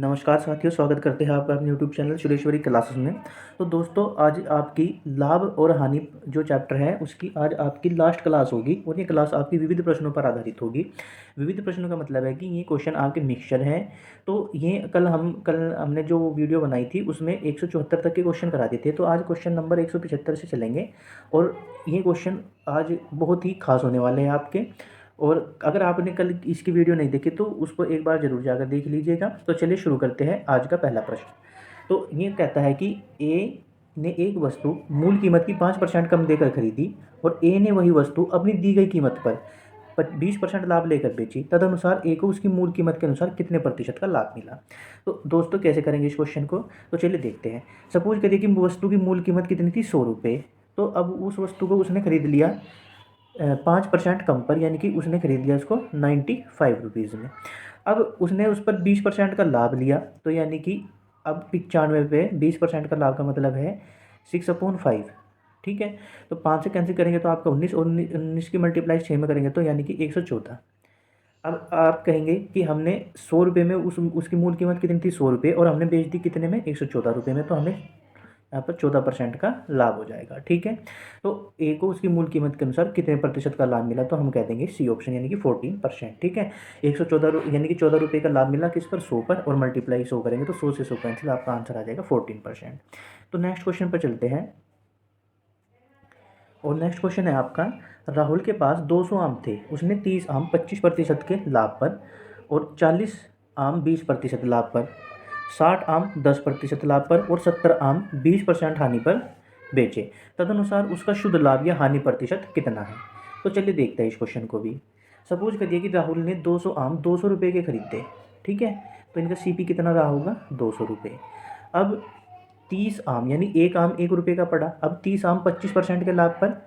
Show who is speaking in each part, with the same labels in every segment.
Speaker 1: नमस्कार साथियों, स्वागत करते हैं आपका अपने यूट्यूब चैनल सुरेश्वरी क्लासेस में। तो दोस्तों, आज आपकी लाभ और हानि जो चैप्टर है उसकी आज आपकी लास्ट क्लास होगी और ये क्लास आपकी विविध प्रश्नों पर आधारित होगी। विविध प्रश्नों का मतलब है कि ये क्वेश्चन आपके मिक्सचर हैं। तो ये कल हमने जो वीडियो बनाई थी उसमें 174 तक के क्वेश्चन करा दिए थे। तो आज क्वेश्चन नंबर 175 से चलेंगे और ये क्वेश्चन आज बहुत ही खास होने वाले हैं आपके। और अगर आपने कल इसकी वीडियो नहीं देखी तो उसको एक बार ज़रूर जाकर देख लीजिएगा। तो चलिए शुरू करते हैं आज का पहला प्रश्न। तो ये कहता है कि ए ने एक वस्तु मूल कीमत की 5% कम देकर खरीदी और ए ने वही वस्तु अपनी दी गई कीमत पर 20% लाभ लेकर बेची। तदनुसार ए को उसकी मूल कीमत के अनुसार कितने प्रतिशत का लाभ मिला। तो दोस्तों, कैसे करेंगे इस क्वेश्चन को, तो चलिए देखते हैं। सपोज करिए कि वस्तु की मूल कीमत कितनी थी, 100 रुपये। तो अब उस वस्तु को उसने खरीद लिया 5% कम पर, यानी कि उसने खरीद लिया उसको 95 रुपीज़ में। अब उसने उस पर 20% का लाभ लिया, तो यानी कि अब 95 पे 20% का लाभ का मतलब है 6/5। ठीक है, तो 5 से कैंसिल करेंगे तो आपका 19 और 19 की मल्टीप्लाई 6 में करेंगे तो यानी कि 114। अब आप कहेंगे कि हमने 100 रुपये में उसकी मूल कीमत कितनी थी, 100 रुपये, और हमने बेच दी कितने में, 114 रुपये में। तो हमें यहाँ पर 14% का लाभ हो जाएगा। ठीक है, तो ए को उसकी मूल कीमत के अनुसार कितने प्रतिशत का लाभ मिला, तो हम कह देंगे सी ऑप्शन, यानी कि 14%। ठीक है, 114 यानी कि 14 रुपये का लाभ मिला किस पर, 100 पर, और मल्टीप्लाई 100 करेंगे तो 100 से 100 कैंसिल, आपका आंसर आ जाएगा 14%। तो नेक्स्ट क्वेश्चन पर चलते हैं और नेक्स्ट क्वेश्चन है आपका, राहुल के पास 200 आम थे। उसने 30 आम 25% के लाभ पर और 40 आम 20% लाभ पर, 60 आम 10% लाभ पर और 70 आम 20% हानि पर बेचे। तदनुसार उसका शुद्ध लाभ या हानि प्रतिशत कितना है। तो चलिए देखते हैं इस क्वेश्चन को भी। सपोज करिए कि राहुल ने 200 आम 200 रुपये के खरीदे। ठीक है, तो इनका सीपी कितना रहा होगा, 200 रुपये। अब 30 आम, यानी एक आम 1 रुपये का पड़ा। अब 30 आम 25% के लाभ पर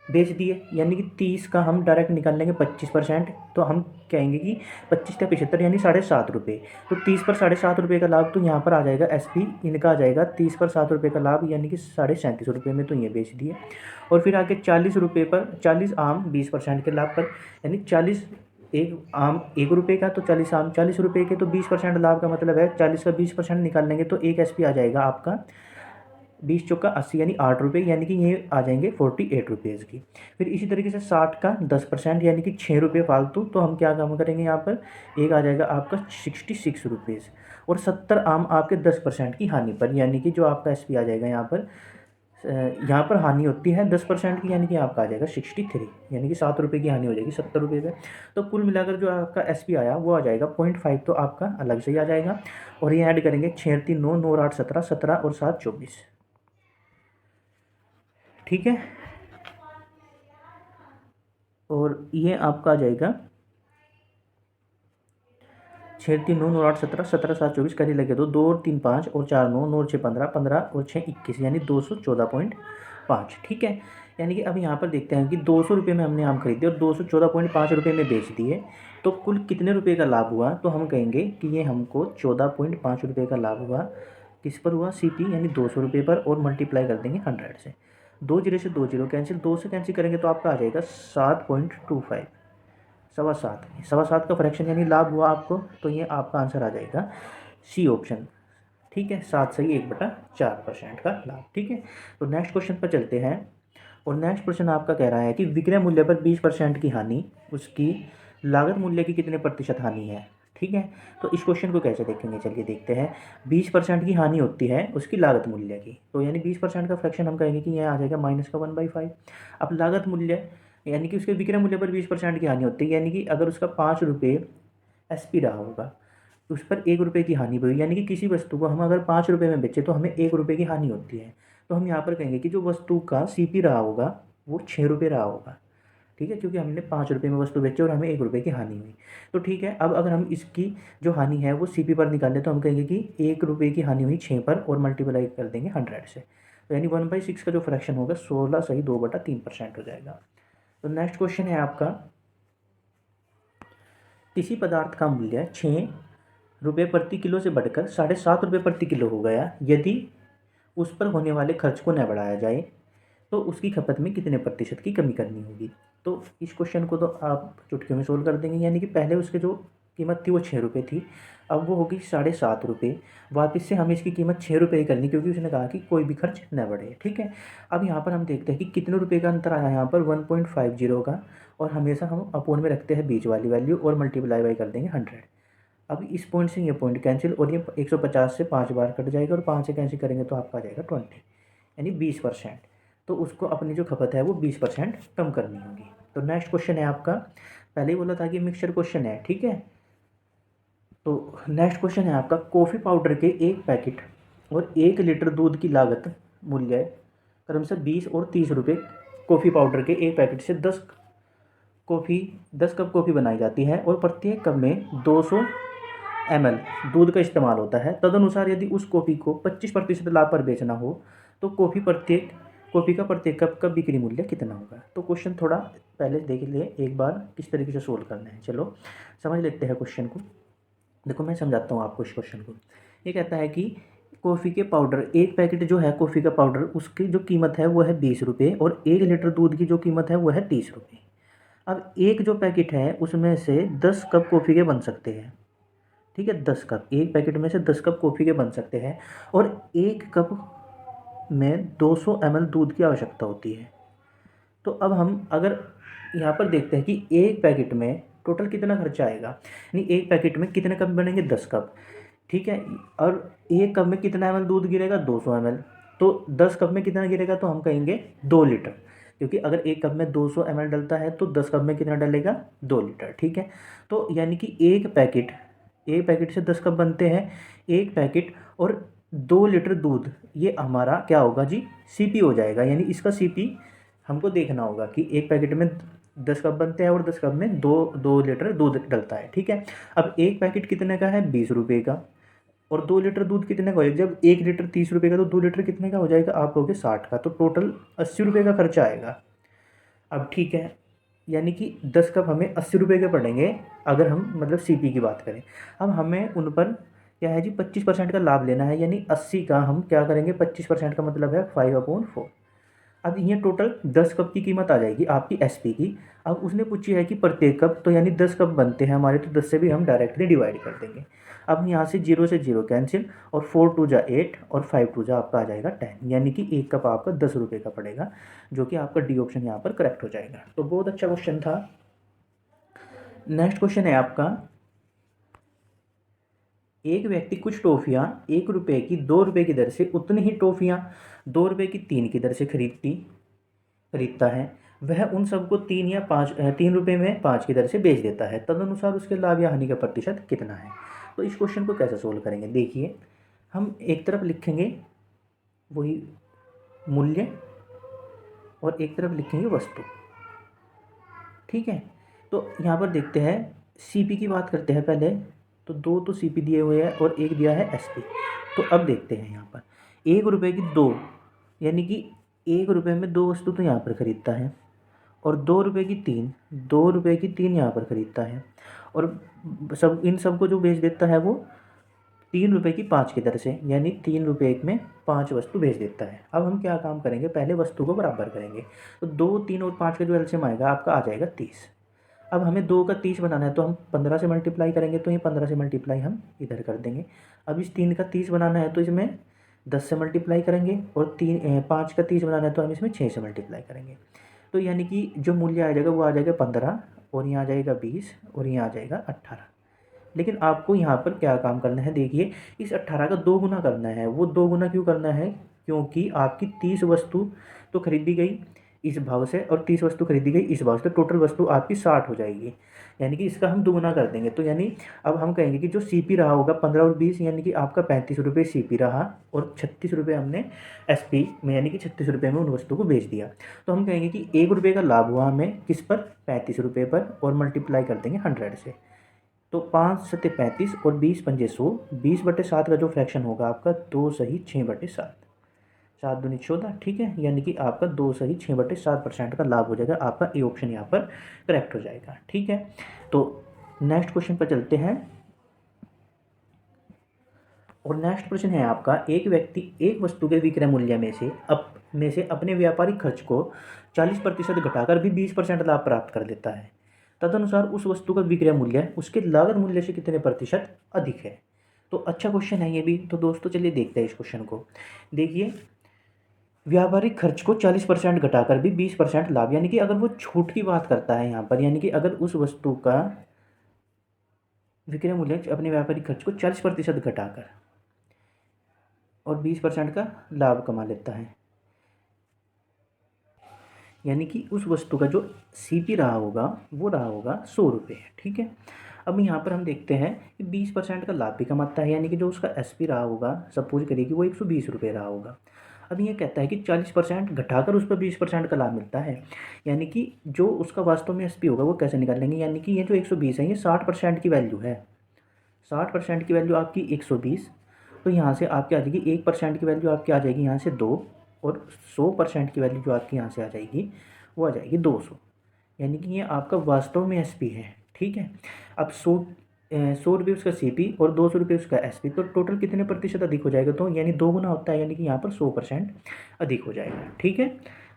Speaker 1: बेच दिए, यानी कि 30 का हम डायरेक्ट निकाल लेंगे 25%। तो हम कहेंगे कि 25 का 75 यानी 7.5 रुपये। तो 30 पर 7.5 रुपये का लाभ, तो यहाँ पर आ जाएगा एसपी इनका आ जाएगा 30 पर 7 रुपये का लाभ, यानी कि 37.5 रुपये में। तो ये बेच दिए। और फिर आगे 40 रुपये पर 40 आम 20% के लाभ पर, यानी 40 एक आम 1 रुपये का, तो 40 आम 40 रुपये के, तो 20% लाभ का मतलब है 40 का 20% निकाल लेंगे तो एक एसपी आ जाएगा आपका 20 चौका 80 यानी 8 रुपये, यानी कि ये आ जाएंगे 48 रुपीज़ की। फिर इसी तरीके से 60 का 10% यानी कि 6 रुपये फालतू, तो हम क्या काम करेंगे यहाँ पर, एक आ जाएगा आपका 66 रुपीज़। और 70 आम आपके 10% की हानि पर, यानी कि जो आपका एसपी आ जाएगा यहाँ पर हानि होती है 10% की, यानी कि आपका आ जाएगा 63, यानी कि 7 रुपये की हानि हो जाएगी 70 रुपये पे। तो कुल मिलाकर जो आपका एसपी आया वो आ जाएगा 0.5, तो आपका अलग से ही आ जाएगा। और ये ऐड करेंगे 6 3 9 9 8 17 17 और 7 24। ठीक है, और ये आपका आ जाएगा 6 3 9 9 8 17 17 7 24 कर ही लगे तो 2 और 3 5 और 4 9 9 और 6 15 15 और 6 21, यानी 214.5। ठीक है, यानी कि अब यहाँ पर देखते हैं कि 200 रुपये में हमने आम खरीदे और 214.5 रुपये में बेच दिए, तो कुल कितने रुपये का लाभ हुआ। तो हम कहेंगे कि ये हमको 14.5 रुपये का लाभ हुआ। किस पर हुआ, सीपी, यानी 200 रुपये पर, और मल्टीप्लाई कर देंगे 100 से। 2 जीरो से 2 जीरो कैंसिल, 2 से कैंसिल करेंगे तो आपका आ जाएगा 7.25, 7.25। 7.25 का फ्रैक्शन यानी लाभ हुआ आपको, तो ये आपका आंसर आ जाएगा सी ऑप्शन। ठीक है, 7 सही 1/4% का लाभ। ठीक है, तो नेक्स्ट क्वेश्चन पर चलते हैं और नेक्स्ट क्वेश्चन आपका कह रहा है कि विक्रय मूल्य पर 20% की हानि, उसकी लागत मूल्य की कितने प्रतिशत हानि है। ठीक है, तो इस क्वेश्चन को कैसे देखेंगे, चलिए देखते हैं। 20% की हानि होती है उसकी लागत मूल्य की, तो यानी 20% का फ्रैक्शन हम कहेंगे कि यह आ जाएगा माइनस का 1/5। अब लागत मूल्य यानी कि उसके विक्रय मूल्य पर 20% की हानि होती है, यानी कि अगर उसका 5 रुपये एसपी रहा होगा उस पर 1 रुपये की हानि हुई, यानी कि किसी वस्तु को हम अगर 5 रुपये में बेचे तो हमें 1 रुपये की हानि होती है। तो हम यहाँ पर कहेंगे कि जो वस्तु का सीपी रहा होगा वो 6 रुपये रहा होगा। ठीक है, क्योंकि हमने 5 रुपये में वस्तु बेची और हमें 1 रुपये की हानि हुई। तो ठीक है, अब अगर हम इसकी जो हानि है वो सीपी पर निकालें तो हम कहेंगे कि 1 रुपये की हानि हुई 6 पर और मल्टीप्लाई कर देंगे 100 से, तो यानी 1/6 का जो फ्रैक्शन होगा 16 सही 2/3% हो जाएगा। तो नेक्स्ट क्वेश्चन है आपका, किसी पदार्थ का मूल्य 6 रुपये प्रति किलो से बढ़कर 7.5 रुपये प्रति किलो हो गया, यदि उस पर होने वाले खर्च को न बढ़ाया जाए तो उसकी खपत में कितने प्रतिशत की कमी करनी होगी। तो इस क्वेश्चन को तो आप चुटकी में सोल्व कर देंगे, यानी कि पहले उसके जो कीमत थी वो 6 रुपये थी, अब वो होगी 7.5 रुपये। वापस से हमें इसकी कीमत 6 रुपये ही करनी, क्योंकि उसने कहा कि कोई भी खर्च न बढ़े, ठीक है। अब यहाँ पर हम देखते हैं कि कितने रुपये का अंतर आया यहाँ पर 1.50 का, और हमेशा हम अपोन में रखते हैं बीच वाली वैल्यू और मल्टीप्लाई बाई कर देंगे 100। अब इस पॉइंट से ये पॉइंट कैंसिल, और ये 150 से 5 बार कट जाएगा, और 5 से कैंसिल करेंगे तो आपका आ जाएगा 20, यानी 20%। तो उसको अपनी जो खपत है वो 20% कम करनी होगी। तो नेक्स्ट क्वेश्चन है आपका, पहले ही बोला था कि मिक्सचर क्वेश्चन है, ठीक है। तो नेक्स्ट क्वेश्चन है आपका, कॉफ़ी पाउडर के 1 पैकेट और 1 लीटर दूध की लागत मूल्य क्रमशः 20 और 30 रुपये। कॉफ़ी पाउडर के 1 पैकेट से 10 कप कॉफ़ी बनाई जाती है, और प्रत्येक कप में 200 ml दूध का इस्तेमाल होता है। तदनुसार यदि उस कॉफ़ी को 25% लाभ पर बेचना हो तो कॉफ़ी का प्रत्येक कप का बिक्री मूल्य कितना होगा। तो क्वेश्चन थोड़ा पहले देख ले एक बार किस तरीके से सोल्व करना है। चलो समझ लेते हैं क्वेश्चन को। देखो मैं समझाता हूँ आपको इस क्वेश्चन को। ये कहता है कि कॉफ़ी के पाउडर 1 पैकेट जो है कॉफ़ी का पाउडर, उसकी जो कीमत है वो है 20 रुपये, और 1 लीटर दूध की जो कीमत है वो है 30 रुपये। अब एक जो पैकेट है उसमें से 10 कप कॉफ़ी के बन सकते हैं, ठीक है। 10 कप, एक पैकेट में से 10 कप कॉफ़ी के बन सकते हैं, और एक कप में 200 ml दूध की आवश्यकता होती है। तो अब हम अगर यहाँ पर देखते हैं कि एक पैकेट में टोटल कितना खर्चा आएगा, यानी एक पैकेट में कितने कप बनेंगे, 10 कप, ठीक है। और एक कप में कितना ml दूध गिरेगा, 200 ml। तो 10 कप में कितना गिरेगा, तो हम कहेंगे 2 लीटर, क्योंकि अगर एक कप में 200 ml डलता है तो 10 कप में कितना डलेगा, 2 लीटर, ठीक है। तो यानी कि एक पैकेट से 10 कप बनते हैं, एक पैकेट और 2 लीटर दूध, ये हमारा क्या होगा जी, सीपी हो जाएगा। यानी इसका सीपी हमको देखना होगा कि एक पैकेट में 10 कप बनते हैं और 10 कप में 2 लीटर दूध डलता है, ठीक है। अब एक पैकेट कितने का है, 20 रुपये का, और 2 लीटर दूध कितने का हो जाएगा, जब 1 लीटर 30 रुपये का तो 2 लीटर कितने का हो जाएगा, आप कहोगे 60 का, तो टोटल 80 रुपये का खर्चा आएगा। अब ठीक है, यानी कि 10 कप हमें 80 रुपये के पड़ेंगे अगर हम मतलब सीपी की बात करें। अब हमें उन पर क्या है जी, 25% का लाभ लेना है, यानी 80 का हम क्या करेंगे, 25% का मतलब है 5/4। अब ये टोटल 10 कप की कीमत आ जाएगी आपकी एसपी की। अब उसने पूछी है कि प्रत्येक कप, तो यानी 10 कप बनते हैं हमारे, तो 10 से भी हम डायरेक्टली डिवाइड कर देंगे। अब यहाँ से 0 से 0 कैंसिल, और 4 2 जा 8 और 5 2 जा आपका आ जाएगा 10, यानी कि एक कप आपका 10 रुपये का पड़ेगा, जो कि आपका डी ऑप्शन यहाँ पर करेक्ट हो जाएगा। तो बहुत अच्छा क्वेश्चन था। नेक्स्ट क्वेश्चन है आपका, एक व्यक्ति कुछ टॉफ़ियाँ 1 रुपये की 2 रुपये की दर से उतनी ही टॉफ़ियाँ 2 रुपये की 3 की दर से खरीदता है। वह उन सबको 3 रुपये में 5 की दर से बेच देता है। तदनुसार उसके लाभ या हानि का प्रतिशत कितना है। तो इस क्वेश्चन को कैसे सोल्व करेंगे, देखिए हम एक तरफ लिखेंगे वही मूल्य और एक तरफ लिखेंगे वस्तु, ठीक है। तो यहाँ पर देखते हैं, सीपी की बात करते हैं पहले। तो 2 तो सीपी दिए हुए हैं और एक दिया है एसपी। तो अब देखते हैं यहाँ पर 1 रुपये की 2, यानी कि 1 रुपये में 2 वस्तु तो यहाँ पर ख़रीदता है, और 2 रुपये की 3 यहाँ पर ख़रीदता है, और इन सब को जो बेच देता है वो 3 रुपये की 5 की दर से, यानी 3 रुपये में 5 वस्तु बेच देता है। अब हम क्या काम करेंगे, पहले वस्तु को बराबर करेंगे। तो 2, 3 और 5 का जो एलसीएम आएगा आपका आ जाएगा 30। अब हमें 2 का 30 बनाना है, तो हम 15 से मल्टीप्लाई करेंगे, तो ये 15 से मल्टीप्लाई हम इधर कर देंगे। अब इस 3 का 30 बनाना है तो इसमें 10 से मल्टीप्लाई करेंगे, और 5 का 30 बनाना है तो हम इसमें 6 से मल्टीप्लाई करेंगे। तो यानी कि जो मूल्य आ जाएगा वो आ जाएगा 15, और यहाँ आ जाएगा 20, और यहाँ आ जाएगा 18। लेकिन आपको यहाँ पर क्या काम करना है, देखिए इस 18 का 2 गुना करना है। वो 2 गुना क्यों करना है, क्योंकि आपकी 30 वस्तु तो खरीदी गई इस भाव से, और 30 वस्तु खरीदी गई इस भाव से, तो टोटल वस्तु आपकी 60 हो जाएगी। यानी कि इसका हम दोगुना कर देंगे। तो यानी अब हम कहेंगे कि जो सीपी रहा होगा 15 और 20, यानी कि आपका 35 रुपये सीपी रहा, और 36 रुपये हमने एसपी में, यानी कि 36 रुपये में उन वस्तु को बेच दिया। तो हम कहेंगे कि 1 रुपये का लाभ हुआ हमें किस पर, 35 रुपये पर, और मल्टीप्लाई कर देंगे 100 से। तो 5 सत्ते 35 और 20 पंजे 100, 20/7 का जो फ्रैक्शन होगा आपका 2 सही 6/7, 7 दूनी 14, ठीक है। यानी कि आपका 2 सही 6/7% का लाभ हो जाएगा। आपका ए ऑप्शन यहाँ पर करेक्ट हो जाएगा, ठीक है। तो नेक्स्ट क्वेश्चन पर चलते हैं, और नेक्स्ट प्रश्न है आपका, एक व्यक्ति एक वस्तु के विक्रय मूल्य में से अपने व्यापारिक खर्च को 40% घटाकर भी 20% लाभ प्राप्त कर लेता है। तदनुसार उस वस्तु का विक्रय मूल्य उसके लागत मूल्य से कितने प्रतिशत अधिक है। तो अच्छा क्वेश्चन है ये भी। तो दोस्तों चलिए देखते हैं इस क्वेश्चन को। देखिए, व्यापारिक खर्च को 40% घटाकर भी 20% लाभ, यानी कि अगर वो छूट की बात करता है यहाँ पर, यानी कि अगर उस वस्तु का विक्रय मूल्य अपने व्यापारिक खर्च को 40% घटाकर और 20% का लाभ कमा लेता है, यानी कि उस वस्तु का जो सीपी रहा होगा वो रहा होगा 100 रुपये। ठीक है, अब यहाँ पर हम देखते हैं कि 20% का लाभ भी कमाता है, यानी कि जो उसका एसपी रहा होगा, सपोज करिए कि वो 120 रुपये रहा होगा। अब ये कहता है कि 40% घटाकर उस पर 20% का लाभ मिलता है, यानी कि जो उसका वास्तव में एसपी होगा वो कैसे निकालेंगे, यानी कि ये जो 120 है ये 60% की वैल्यू है। 60% की वैल्यू आपकी 120, तो यहाँ से आपकी आ जाएगी 1% की वैल्यू आपकी आ जाएगी यहाँ से 2, और 100% की वैल्यू जो आपकी यहाँ से आ जाएगी वो आ जाएगी 200, यानी कि ये आपका वास्तव में एसपी है। ठीक है, अब 100 रुपये उसका सीपी और 200 रुपये उसका एसपी, तो टोटल कितने प्रतिशत अधिक हो जाएगा, तो यानी 2 गुना होता है, यानी कि यहाँ पर 100% अधिक हो जाएगा। ठीक है,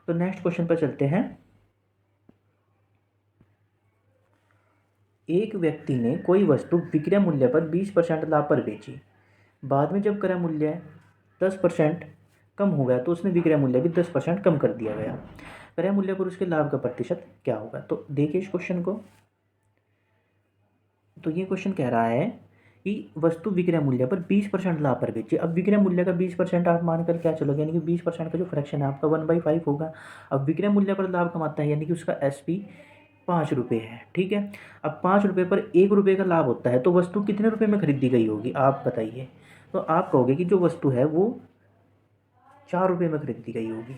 Speaker 1: तो नेक्स्ट क्वेश्चन पर चलते हैं। एक व्यक्ति ने कोई वस्तु विक्रय मूल्य पर 20% लाभ पर बेची, बाद में जब क्रय मूल्य 10% कम हो गया तो उसने विक्रय मूल्य भी 10% कम कर दिया गया। क्रय मूल्य पर उसके लाभ का प्रतिशत क्या होगा। तो देखिए इस क्वेश्चन को। तो ये क्वेश्चन कह रहा है कि वस्तु विक्रय मूल्य पर 20% लाभ पर बेची। अब विक्रय मूल्य का 20% आप मानकर क्या चलोगे, यानी कि 20% का जो फ्रैक्शन है आपका 1/5 होगा। अब विक्रय मूल्य पर लाभ कमाता है, यानी कि उसका एसपी 5 रुपये है। ठीक है, अब 5 रुपये पर 1 रुपये का लाभ होता है, तो वस्तु कितने रुपये में खरीदी गई होगी आप बताइए। तो आप कहोगे कि जो वस्तु है वो 4 रुपये में खरीदी गई होगी।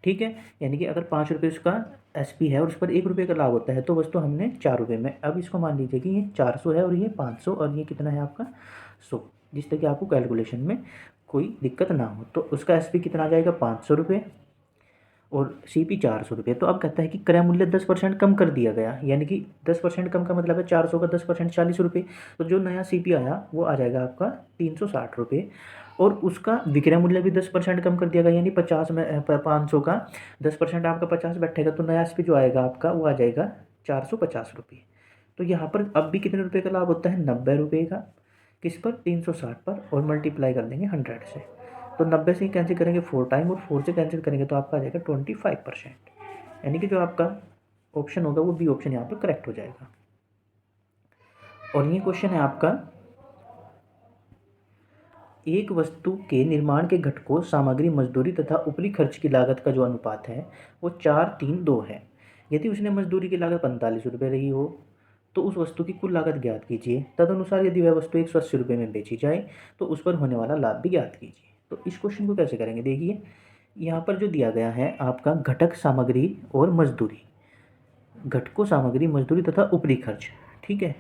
Speaker 1: ठीक है, यानी कि अगर 5 रुपये उसका एसपी है और उस पर 1 रुपये का लाभ होता है, तो वस्तु हमने 4 रुपये में। अब इसको मान लीजिए कि ये 400 है और ये 500 और ये कितना है आपका 100, जिस तक कि आपको कैलकुलेशन में कोई दिक्कत ना हो। तो उसका एसपी कितना आ जाएगा 500 रुपये और सीपी 400 रुपये। तो अब कहता है कि क्रय मूल्य 10% कम कर दिया गया, यानी कि 10% कम का मतलब है 400 का 10% 40 रुपये। तो जो नया सीपी आया वो आ जाएगा आपका 360 रुपये, और उसका विक्रय मूल्य भी 10% कम कर दिया गया, यानी 50 में 500 का 10% आपका 50 बैठेगा, तो नया एसपी जो आएगा आपका वो आ जाएगा 450 रुपये। तो यहाँ पर अब भी कितने रुपये का लाभ होता है 90 रुपये का, किस पर 360 पर, और मल्टीप्लाई कर देंगे 100 से। तो 90 से ही कैंसिल करेंगे 4 टाइम, और 4 से कैंसिल करेंगे तो आपका आ जाएगा 25%, यानी कि जो आपका ऑप्शन होगा वो बी ऑप्शन यहाँ पर करेक्ट हो जाएगा। और ये क्वेश्चन है आपका, एक वस्तु के निर्माण के घटकों, सामग्री, मजदूरी तथा ऊपरी खर्च की लागत का जो अनुपात है वो 4-3-2 है। यदि उसने मजदूरी की लागत 45 रुपये रही हो तो उस वस्तु की कुल लागत ज्ञात कीजिए। तदनुसार यदि वह वस्तु 180 रुपये में बेची जाए तो उस पर होने वाला लाभ भी ज्ञात कीजिए। तो इस क्वेश्चन को कैसे करेंगे, देखिए यहाँ पर जो दिया गया है आपका घटक, सामग्री और मजदूरी, घटकों, सामग्री, मजदूरी तथा ऊपरी खर्च। ठीक है,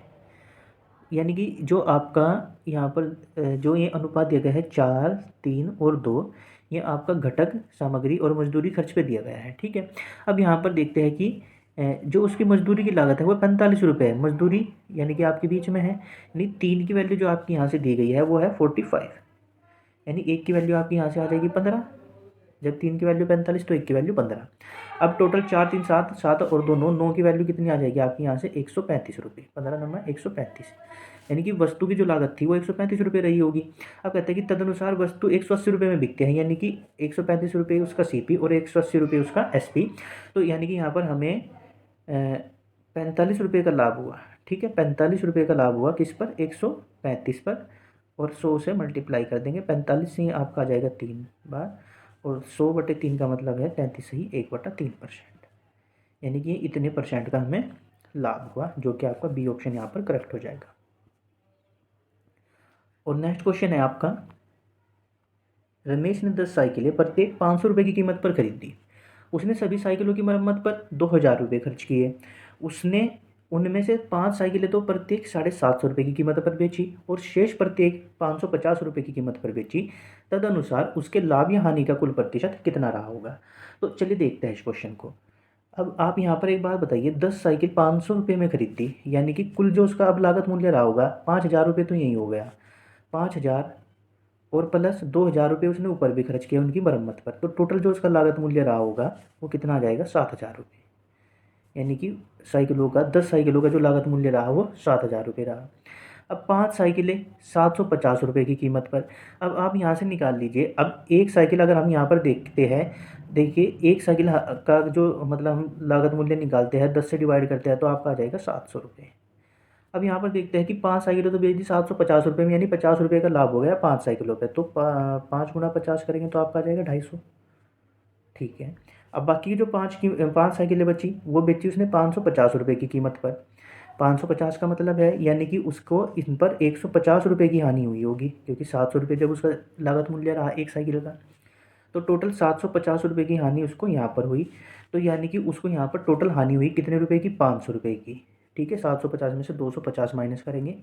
Speaker 1: यानी कि जो आपका यहाँ पर जो ये अनुपात दिया गया है 4-3-2, ये आपका घटक, सामग्री और मजदूरी खर्च पे दिया गया है। ठीक है, अब यहाँ पर देखते हैं कि जो उसकी मजदूरी की लागत है वो 45 रुपये है। मजदूरी यानी कि आपके बीच में है, यानी 3 की वैल्यू जो आपकी यहाँ से दी गई है वो है 45, यानी 1 की वैल्यू आपकी यहाँ से आ जाएगी 15, जब 3 की वैल्यू 45 तो 1 की वैल्यू 15। अब टोटल 4-3-7, 7 और 2 9, 9 की वैल्यू कितनी आ जाएगी आपकी यहाँ से 135 रुपये, 15 नंबर 135, यानी कि वस्तु की जो लागत थी वो 135 रुपये रही होगी। अब कहते हैं कि तदनुसार वस्तु 180 रुपये में बिकते हैं, यानी कि 135 रुपये उसका सीपी और 180 रुपये उसका एसपी। तो यानी कि यहाँ पर हमें 45 रुपये का लाभ हुआ। ठीक है, 45 रुपये का लाभ हुआ किस पर, 135 पर, और 100 से मल्टीप्लाई कर देंगे। 45 से आपका आ जाएगा 3 बार, और 100/3 का मतलब है 33 से ही 1/3%, यानी कि इतने परसेंट का हमें लाभ हुआ, जो कि आपका बी ऑप्शन यहाँ पर करेक्ट हो जाएगा। और नेक्स्ट क्वेश्चन है आपका, रमेश ने 10 साइकिलें प्रत्येक 500 रुपये की कीमत पर खरीदी। उसने सभी साइकिलों की मरम्मत पर 2000 रुपये खर्च किए। उसने उनमें से 5 साइकिलें तो प्रत्येक 750 रुपये की कीमत पर बेची और शेष प्रत्येक 550 रुपये की कीमत पर बेची। तदनुसार उसके लाभ या हानि का कुल प्रतिशत कितना रहा होगा। तो चलिए देखते हैं इस क्वेश्चन को। अब आप यहाँ पर एक बात बताइए, 10 साइकिल 500 रुपये में खरीदी, यानी कि कुल जो उसका अब लागत मूल्य रहा होगा 5000 रुपये, तो यही हो गया 5000, और प्लस 2000 रुपये उसने ऊपर भी खर्च किया उनकी मरम्मत पर, तो टोटल जो उसका लागत मूल्य रहा होगा वो कितना आ जाएगा 7000 रुपये, यानी कि साइकिलों का 10 साइकिलों का जो लागत मूल्य रहा वो 7,000 रुपये रहा। अब 5 साइकिलें 750 रुपये की कीमत पर। अब आप यहाँ से निकाल लीजिए। अब एक साइकिल अगर हम यहाँ पर देखते हैं, देखिए एक साइकिल का जो मतलब हम लागत मूल्य निकालते हैं 10 से डिवाइड करते हैं तो आपका आ जाएगा 700 रुपये। अब यहाँ पर देखते हैं कि 5 साइकिलें तो बेच दी 750 रुपये में, यानी 50 रुपये का लाभ हो गया 5 साइकिलों पे। तो 5 गुणा 50 करेंगे तो आपका आ जाएगा 250। ठीक है। अब बाकी जो 5 साइकिलें बची वो बेची उसने 550 रुपये की कीमत पर। 550 का मतलब है यानी कि उसको इन पर 150 रुपये की हानि हुई होगी, क्योंकि 700 रुपये जब उसका लागत मूल्य रहा एक साइकिल का, तो टोटल 750 रुपये की हानि उसको यहाँ पर हुई। तो यानी कि उसको यहाँ पर टोटल हानि हुई कितने रुपए की, 500 रुपये की। ठीक है, 750 में से 250 माइनस करेंगे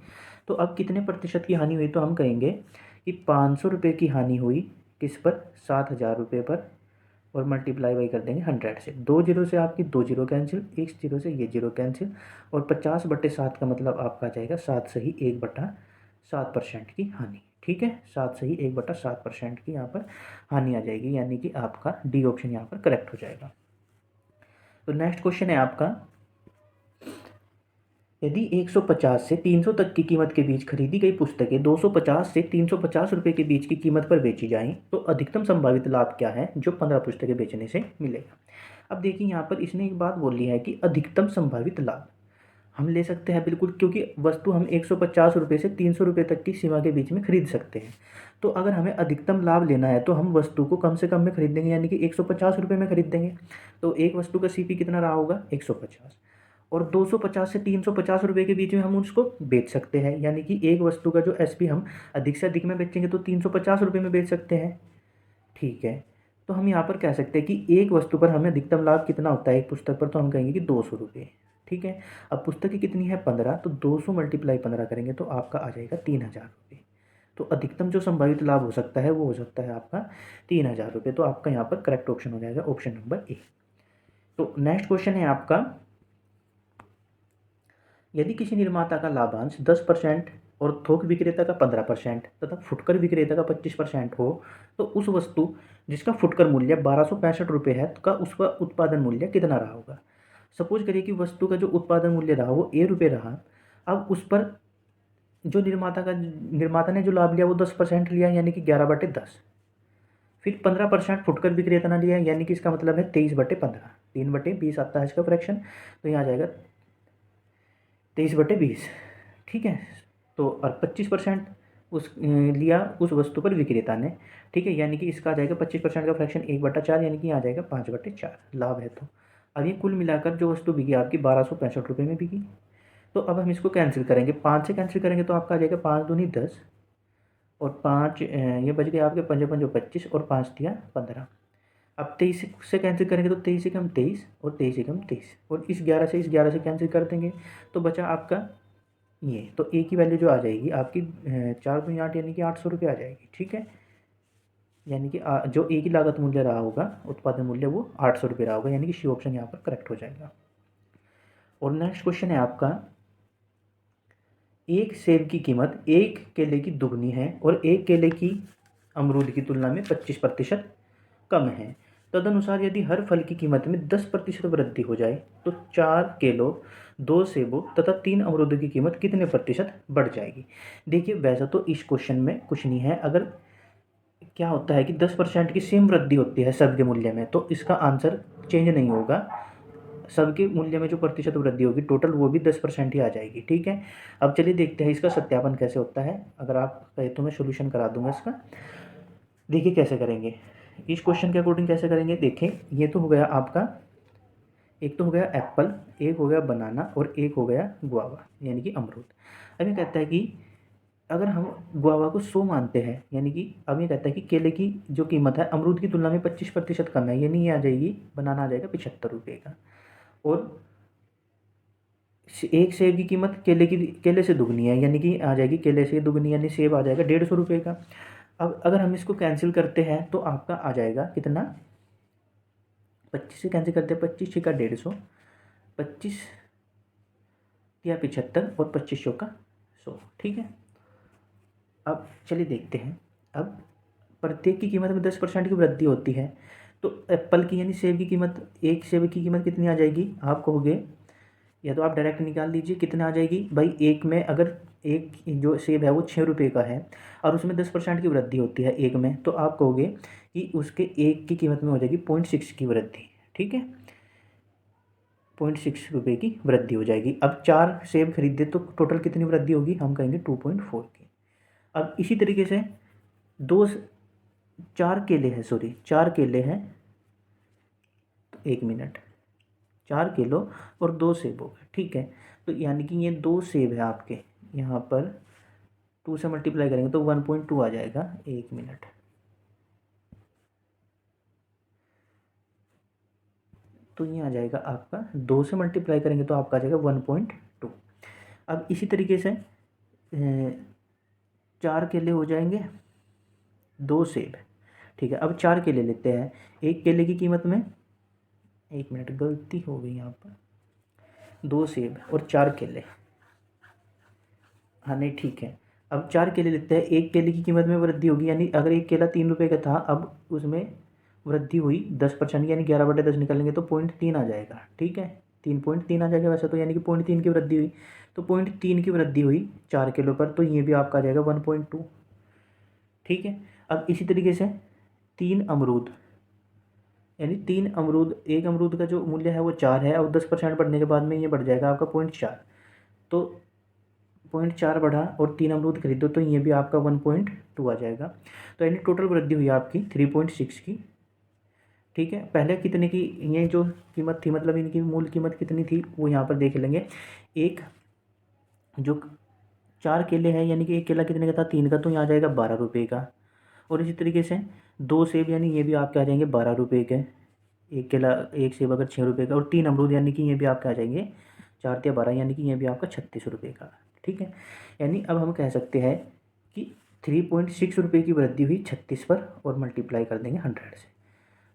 Speaker 1: तो अब कितने प्रतिशत की हानि हुई, तो हम कहेंगे कि 500 रुपये की हानि हुई किस पर, 7,000 रुपये पर, और मल्टीप्लाई बाई कर देंगे 100 से। 2 जीरो से आपकी 2 जीरो कैंसिल, एक जीरो से ये जीरो कैंसिल, और 50/7 का मतलब आपका आ जाएगा 7 सही 1/7% की हानि। ठीक है, 7 सही 1/7% की यहाँ पर हानि आ जाएगी, यानी कि आपका डी ऑप्शन यहाँ पर करेक्ट हो जाएगा। तो नेक्स्ट क्वेश्चन है आपका, यदि 150 से 300 तक की कीमत के बीच खरीदी गई पुस्तकें 250 से 350 रुपये के बीच की कीमत पर बेची जाएं तो अधिकतम संभावित लाभ क्या है जो 15 पुस्तकें बेचने से मिलेगा। अब देखिए यहाँ पर इसने एक बात बोली है कि अधिकतम संभावित लाभ हम ले सकते हैं बिल्कुल, क्योंकि वस्तु हम 150 रुपये से 300 रुपये तक की सीमा के बीच में खरीद सकते हैं। तो अगर हमें अधिकतम लाभ लेना है तो हम वस्तु को कम से कम में खरीदेंगे, यानी कि 150 रुपये में खरीदेंगे। तो एक वस्तु का सीपी कितना रहा होगा, 150, और 250 से 350 रुपये के बीच में हम उसको बेच सकते हैं, यानी कि एक वस्तु का जो एसपी हम अधिक से अधिक में बेचेंगे तो 350 रुपये में बेच सकते हैं। ठीक है, तो हम यहाँ पर कह सकते हैं कि एक वस्तु पर हमें अधिकतम लाभ कितना होता है एक पुस्तक पर, तो हम कहेंगे कि 200 रुपये। ठीक है, अब पुस्तकें कितनी है 15, तो 200 मल्टीप्लाई 15 करेंगे तो आपका आ जाएगा 3,000 रुपये। तो अधिकतम जो संभावित लाभ हो सकता है वो हो सकता है आपका 3,000 रुपये। तो आपका यहाँ पर करेक्ट ऑप्शन हो जाएगा ऑप्शन नंबर ए। तो नेक्स्ट क्वेश्चन है आपका, यदि किसी निर्माता का लाभांश 10% और थोक विक्रेता का 15% तथा फुटकर विक्रेता का 25% हो तो उस वस्तु जिसका फुटकर मूल्य 1265 रुपये है का उसका उत्पादन मूल्य कितना रहा होगा। सपोज करिए कि वस्तु का जो उत्पादन मूल्य रहा वो A रुपये रहा। अब उस पर जो निर्माता ने जो लाभ लिया वो 10% लिया, यानी कि 11/10। फिर 15% फुटकर विक्रेता ने लिया, यानी कि इसका मतलब है 23/15, 3/20 आता है इसका फ्रैक्शन, तो यहाँ आ जाएगा 23/20। ठीक है, तो और 25% लिया उस वस्तु पर विक्रेता ने। ठीक है, यानी कि इसका आ जाएगा 25% का फ्रैक्शन 1/4, यानी कि यहाँ आ जाएगा 5/4 लाभ है। तो अब ये कुल मिलाकर जो वस्तु बिकी आपकी 1265 रुपये में बिकी। तो अब हम इसको कैंसिल करेंगे, 5 से कैंसिल करेंगे तो आपका आ जाएगा 5 दूनी 10, और 5 ये बच गए आपके 5 5 25, और 5 दिया 15। अब 23 से कैंसिल करेंगे तो 23 एकम 23, और 23 एकम 23, और इस 11 से कैंसिल कर देंगे तो बचा आपका ये। तो ए की वैल्यू जो आ जाएगी आपकी 4 दूनी 8, यानी कि 800 रुपये आ जाएगी। ठीक है, यानी कि जो ए की लागत मूल्य रहा होगा उत्पादन मूल्य वो 800 रुपये रहा होगा, यानी कि सी ऑप्शन यहाँ पर करेक्ट हो जाएगा। और नेक्स्ट क्वेश्चन है आपका, एक सेब की कीमत एक केले की दुगनी है और एक केले की अमरूद की तुलना में 25% कम है। तदनुसार यदि हर फल की कीमत में 10% वृद्धि हो जाए तो 4 केलों 2 सेबों तथा 3 अमरूदों की कीमत कितने प्रतिशत बढ़ जाएगी। देखिए वैसा तो इस क्वेश्चन में कुछ नहीं है, अगर क्या होता है कि 10% की सेम वृद्धि होती है सबके मूल्य में, तो इसका आंसर चेंज नहीं होगा। सबके मूल्य में जो प्रतिशत वृद्धि होगी टोटल वो भी 10% ही आ जाएगी। ठीक है, अब चलिए देखते हैं इसका सत्यापन कैसे होता है। अगर आप कहे तो मैं सोल्यूशन करा दूंगा इसका। देखिए कैसे करेंगे, इस क्वेश्चन के अकॉर्डिंग कैसे करेंगे। देखें, ये तो हो गया आपका, एक तो हो गया एप्पल, एक हो गया बनाना, और एक हो गया गुआवा यानी कि अमरूद। अब ये कहता है कि अगर हम गुआवा को 100 मानते हैं, यानी कि अब ये कहता है कि केले की जो कीमत है अमरूद की तुलना में 25% कम है, यानी ये आ जाएगी, बनाना आ जाएगा 75 रुपये का, और एक सेब की कीमत केले से दुगनी है, यानी कि आ जाएगी केले से दुगनी, यानी सेब आ जाएगा 150 रुपये का। अब अगर हम इसको कैंसिल करते हैं तो आपका आ जाएगा कितना, 25 से कैंसिल करते हैं, 25 का 150, 25 या 75, और 25 का 100। ठीक है, अब चलिए देखते हैं। अब प्रत्येक की कीमत में 10% की वृद्धि होती है, तो एप्पल की यानी सेब की कीमत, एक सेब की कीमत कितनी आ जाएगी आप कहोगे, या तो आप डायरेक्ट निकाल लीजिए कितना आ जाएगी भाई। एक में अगर एक जो सेब है वो 6 रुपये का है और उसमें 10% की वृद्धि होती है एक में, तो आप कहोगे कि उसके एक की कीमत में हो जाएगी 0.6 की वृद्धि। ठीक है, 0.6 रुपये की वृद्धि हो जाएगी। अब 4 सेब खरीदे तो टोटल कितनी वृद्धि होगी, हम कहेंगे 2.4 की। अब इसी तरीके से दो 4 केले हैं, सॉरी 4 केले हैं, तो 1 मिनट, 4 किलो और 2 सेब हो गए। ठीक है, तो यानी कि ये 2 सेब है आपके, यहाँ पर 2 से मल्टीप्लाई करेंगे तो 1.2 आ जाएगा। 1 मिनट, तो ये आ जाएगा आपका 2 से मल्टीप्लाई करेंगे तो आपका आ जाएगा 1.2। अब इसी तरीके से 4 केले हो जाएंगे, 2 सेब। ठीक है, अब 4 केले लेते हैं, एक केले की कीमत में, 1 मिनट गलती हो गई यहाँ पर, 2 सेब और 4 केले, हाँ नहीं ठीक है। अब 4 केले लेते हैं, एक केले की कीमत में वृद्धि होगी, यानी अगर एक केला 3 रुपये का था, अब उसमें वृद्धि हुई 10%, यानी 11/10 निकालेंगे तो 0.3 आ जाएगा। ठीक है, 3.3 आ जाएगा वैसे तो, यानी कि 0.3 की वृद्धि हुई, तो 0.3 की वृद्धि हुई 4 किलो पर, तो ये भी आपका आ जाएगा 1.2। ठीक है, अब इसी तरीके से 3 अमरूद, यानी 3 अमरूद, एक अमरूद का जो मूल्य है वो 4 है और 10% बढ़ने के बाद में ये बढ़ जाएगा आपका 0.4, तो 0.4 बढ़ा और 3 अमरूद खरीदो तो ये भी आपका 1.2 आ जाएगा। तो यानी टोटल वृद्धि हुई आपकी 3.6 की। ठीक है, पहले कितने की ये जो कीमत थी, मतलब इनकी मूल कीमत कितनी थी वो यहाँ पर देख लेंगे। एक जो 4 केले हैं, यानी कि एक केला कितने का था, 3 का, तो यहाँ आ जाएगा 12 रुपये का। और इसी तरीके से 2 सेब, यानी ये भी आपके आ जाएंगे 12 रुपये के, एक केला, एक सेब अगर 6 रुपये का, और 3 अमरूद यानी कि ये भी आपके आ जाएंगे 4 या 12, यानी कि ये भी आपका 36 रुपये का। ठीक है, यानी अब हम कह सकते हैं कि 3.6 रुपये की वृद्धि हुई 36 पर, और मल्टीप्लाई कर देंगे 100 से,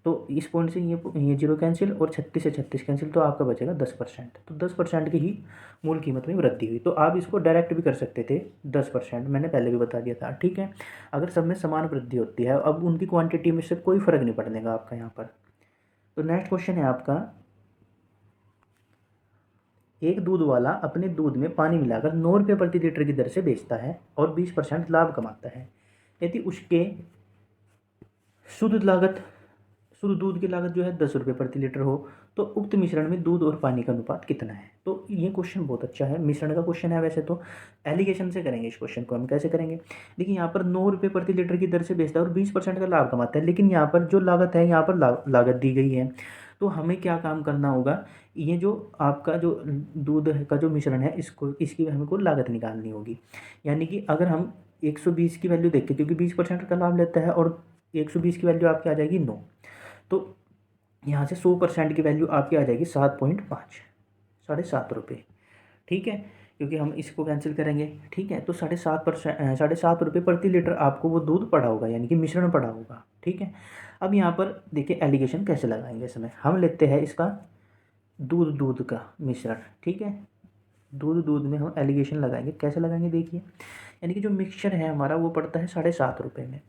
Speaker 1: तो इस पॉइंट से ये जीरो कैंसिल और 36 से 36 कैंसिल, तो आपका बचेगा 10%। तो 10% की ही मूल कीमत में वृद्धि हुई। तो आप इसको डायरेक्ट भी कर सकते थे 10%, मैंने पहले भी बता दिया था। ठीक है, अगर सब में समान वृद्धि होती है, अब उनकी क्वांटिटी में से कोई फ़र्क नहीं पड़ने का आपका यहाँ पर। तो नेक्स्ट क्वेश्चन है आपका, एक दूध वाला अपने दूध में पानी मिलाकर 9 रुपये प्रति लीटर की दर से बेचता है और 20% लाभ कमाता है। यदि उसके शुद्ध लागत, शुद्ध दूध की लागत जो है 10 रुपये प्रति लीटर हो, तो उक्त मिश्रण में दूध और पानी का अनुपात कितना है। तो ये क्वेश्चन बहुत अच्छा है, मिश्रण का क्वेश्चन है। वैसे तो एलिगेशन से करेंगे इस क्वेश्चन को, हम कैसे करेंगे, देखिए यहाँ पर 9 रुपये प्रति लीटर की दर से बेचता है और 20% का लाभ कमाता है, लेकिन यहाँ पर जो लागत है, यहाँ पर लागत दी गई है। तो हमें क्या काम करना होगा, ये जो आपका जो दूध का जो मिश्रण है, इसको, इसकी हमें को लागत निकालनी होगी। यानी कि अगर हम 120 की वैल्यू देखें, क्योंकि 20% का लाभ लेता है, और 120 की वैल्यू आपकी आ जाएगी 9, तो यहाँ से 100% की वैल्यू आपकी आ जाएगी 7.5, 7.5 रुपये। ठीक है, क्योंकि हम इसको कैंसिल करेंगे। ठीक है, तो 7.5 रुपये प्रति लीटर आपको वो दूध पड़ा होगा, यानी कि मिश्रण पड़ा होगा। ठीक है, अब यहाँ पर देखिए एलिगेशन कैसे लगाएंगे, इसमें हम लेते हैं इसका दूध दूध का मिश्रण। ठीक है, दूध दूध में हम एलिगेशन लगाएंगे, कैसे लगाएंगे देखिए, यानी कि जो मिक्सचर है हमारा वो पड़ता है 7.5 रुपये में।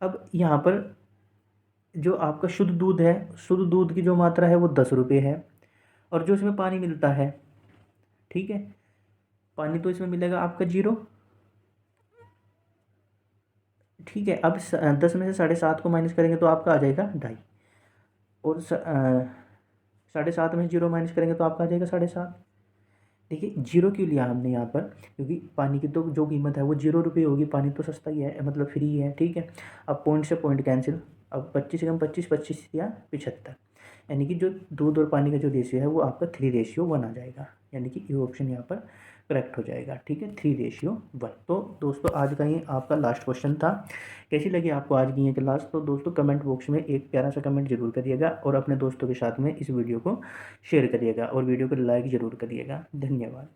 Speaker 1: अब यहाँ पर जो आपका शुद्ध दूध है, शुद्ध दूध की जो मात्रा है वो 10 रुपये है, और जो इसमें पानी मिलता है, ठीक है, पानी तो इसमें मिलेगा आपका 0। ठीक है, अब 10 में से 7.5 को माइनस करेंगे तो आपका आ जाएगा 2.5, और 7.5 में से 0 माइनस करेंगे तो आपका आ जाएगा 7.5। देखिए 0 क्यों लिया हमने यहाँ पर, क्योंकि पानी की तो जो कीमत है वो 0 रुपये होगी, पानी तो सस्ता ही है, मतलब फ्री है। ठीक है, अब पॉइंट से पॉइंट कैंसिल, अब 25 से कम 25, 25 या 75, यानी कि जो दूध और पानी का जो रेशियो है वो आपका 3:1 आ जाएगा, यानी कि ये ऑप्शन यहाँ पर करेक्ट हो जाएगा। ठीक है, 3:1। तो दोस्तों आज का ये आपका लास्ट क्वेश्चन था। कैसी लगी आपको आज की ये क्लास, तो दोस्तों कमेंट बॉक्स में एक प्यारा सा कमेंट जरूर करिएगा, और अपने दोस्तों के साथ में इस वीडियो को शेयर करिएगा, और वीडियो को लाइक ज़रूर करिएगा। धन्यवाद।